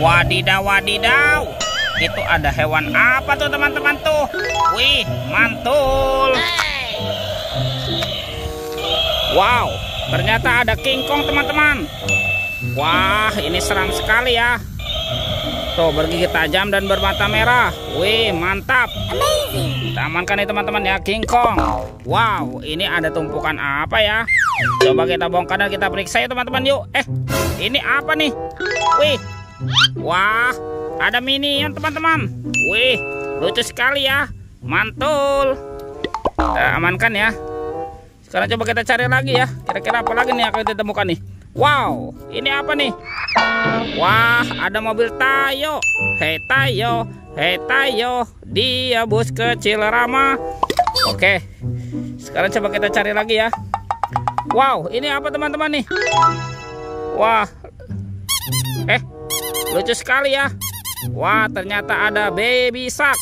Wadidaw, wadidaw. Itu ada hewan apa tuh teman-teman tuh? Wih, mantul. Wow, ternyata ada King Kong teman-teman. Wah, ini seram sekali ya. Tuh, bergigi tajam dan bermata merah. Wih, mantap. Kita amankan nih teman-teman ya, King Kong. Wow, ini ada tumpukan apa ya? Coba kita bongkar dan kita periksa ya teman-teman yuk. Ini apa nih? Wih, wah, ada minion teman-teman. Wih, lucu sekali ya. Mantul. Kita amankan ya. Sekarang coba kita cari lagi ya. Kira-kira apa lagi nih yang akan kita temukan nih? Wow, ini apa nih? Wah, ada mobil Tayo. Hei Tayo, hei Tayo, dia bus kecil ramah. Oke, sekarang coba kita cari lagi ya. Wow, ini apa teman-teman nih? Wah, lucu sekali ya. Wah, ternyata ada baby shark.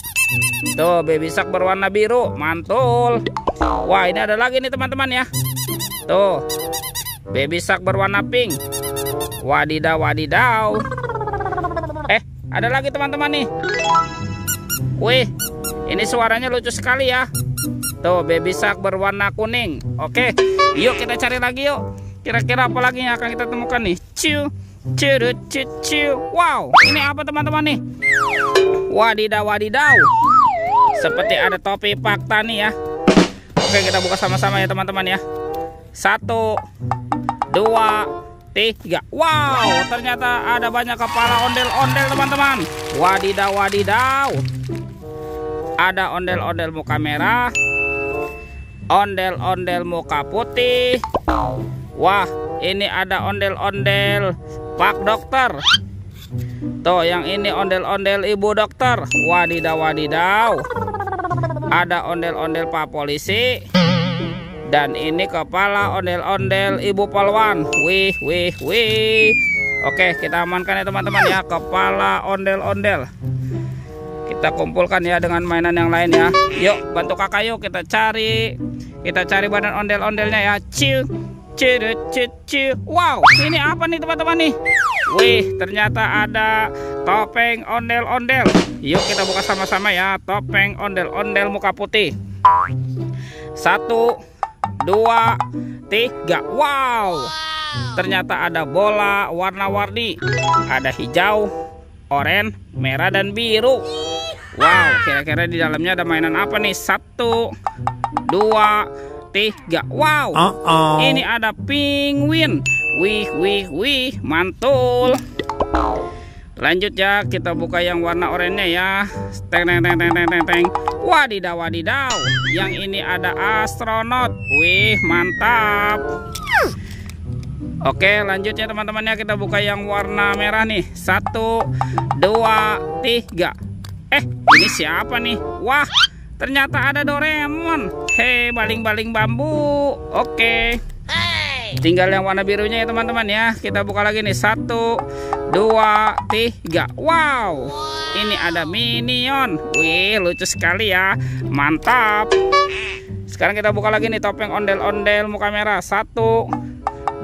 Tuh, baby shark berwarna biru, mantul. Wah, ini ada lagi nih teman-teman ya. Tuh, baby shark berwarna pink. Wadidaw, wadidaw. Ada lagi teman-teman nih. Wih, ini suaranya lucu sekali ya. Tuh, baby shark berwarna kuning. Oke, yuk kita cari lagi yuk. Kira-kira apa lagi yang akan kita temukan nih? Ciu, ciu, ciu, ciu. Wow, ini apa teman-teman nih? Wadidaw, wadidaw. Seperti ada topi fakta nih ya. Oke, kita buka sama-sama ya teman-teman ya. 1, 2, 3. Wow, ternyata ada banyak kepala ondel-ondel teman-teman. Wadidaw, wadidaw. Ada ondel-ondel muka merah, ondel-ondel muka putih. Wah, ini ada ondel-ondel Pak Dokter. Tuh, yang ini ondel-ondel Ibu Dokter. Wadidaw, wadidaw. Ada ondel-ondel Pak Polisi. Dan ini kepala ondel-ondel Ibu Polwan. Wih, wih, wih. Oke, kita amankan ya teman-teman ya, kepala ondel-ondel. Kita kumpulkan ya dengan mainan yang lain ya. Yuk, bantu kakak yuk, kita cari badan ondel-ondelnya ya. Ciu, ciu, ciu, ciu. Wow, ini apa nih teman-teman nih? Wih, ternyata ada topeng ondel-ondel. Yuk kita buka sama-sama ya, topeng ondel-ondel muka putih. 1, 2, 3. Wow, ternyata ada bola warna-warni. Ada hijau, oranye, merah, dan biru. Wow, kira-kira di dalamnya ada mainan apa nih? 1, 2, 3. Wow, ini ada penguin. Wih, wih, wih, mantul. Lanjut ya, kita buka yang warna oranye ya. Teng, teng, teng, teng, teng, teng. Wadidaw, wadidaw. Yang ini ada astronot. Wih, mantap. Oke, lanjut ya teman-teman ya, kita buka yang warna merah nih. 1, 2, 3. Ini siapa nih? Wah, ternyata ada Doraemon. Hei, baling-baling bambu. Oke. Tinggal yang warna birunya ya teman-teman ya. Kita buka lagi nih. 1, 2, 3. Wow, ini ada minion. Wih, lucu sekali ya. Mantap. Sekarang kita buka lagi nih topeng ondel-ondel muka merah. 1,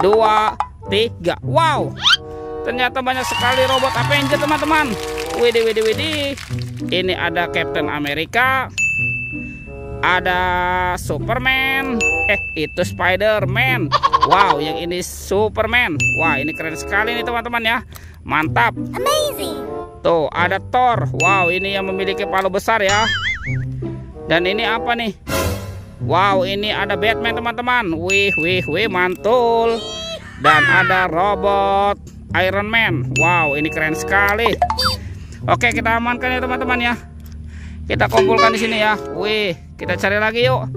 2, 3. Wow, ternyata banyak sekali robot Avenger teman-teman. Widih, widih, widih. Ini ada Captain America, ada Superman. Itu Spider-Man. Wow, yang ini Superman. Wah, ini keren sekali nih teman-teman ya. Mantap. Amazing. Tuh, ada Thor. Wow, ini yang memiliki palu besar ya. Dan ini apa nih? Wow, ini ada Batman teman-teman. Wih, wih, wih, mantul. Dan ada robot Iron Man. Wow, ini keren sekali. Oke, kita amankan ya teman-teman ya. Kita kumpulkan di sini ya. Wih, kita cari lagi yuk.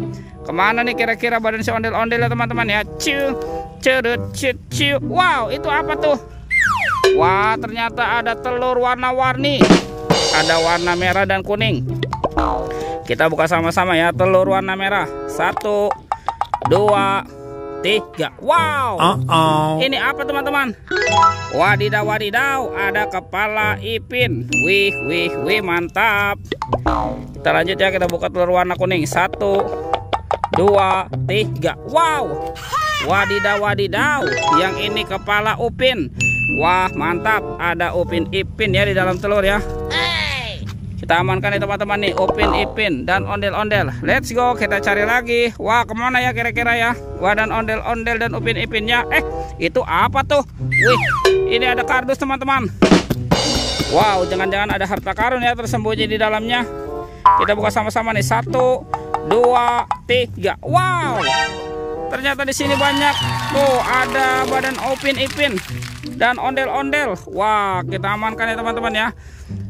Kemana nih kira-kira badan si ondel-ondel ya teman-teman ya? Ciu, ciu, ciu, ciu. Wow, itu apa tuh? Wah, ternyata ada telur warna-warni. Ada warna merah dan kuning. Kita buka sama-sama ya, telur warna merah. 1, 2, 3. Wow, ini apa teman-teman? Wadidaw, wadidaw, ada kepala Ipin. Wih, wih, wih, mantap. Kita lanjut ya, kita buka telur warna kuning. 1, 2, 3. Wow, wadidaw, wadidaw, yang ini kepala Upin. Wah, mantap. Ada Upin Ipin ya di dalam telur ya. Kita amankan ya teman-teman nih, Upin Ipin dan ondel-ondel. Let's go, kita cari lagi. Wah, kemana ya kira-kira ya? Wah, dan ondel-ondel dan Upin Ipinnya. Itu apa tuh? Wih, ini ada kardus teman-teman. Wow, jangan-jangan ada harta karun ya tersembunyi di dalamnya. Kita buka sama-sama nih. 1, 2, 3. Wow, ternyata di sini banyak. Tuh, ada badan Upin Ipin dan ondel-ondel. Wah, kita amankan ya teman-teman ya.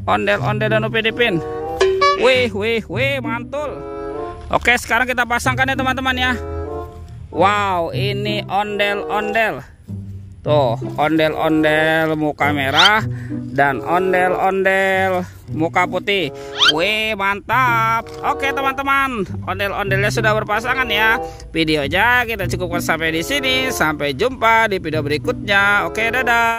Ondel-ondel dan Upin Ipin. Wih, mantul. Oke, sekarang kita pasangkan ya teman-teman ya. Wow, ini ondel-ondel. Tuh, ondel-ondel muka merah dan ondel-ondel muka putih. Wih, mantap. Oke teman-teman, ondel-ondelnya sudah berpasangan ya. Videonya kita cukupkan sampai di sini. Sampai jumpa di video berikutnya. Oke, dadah.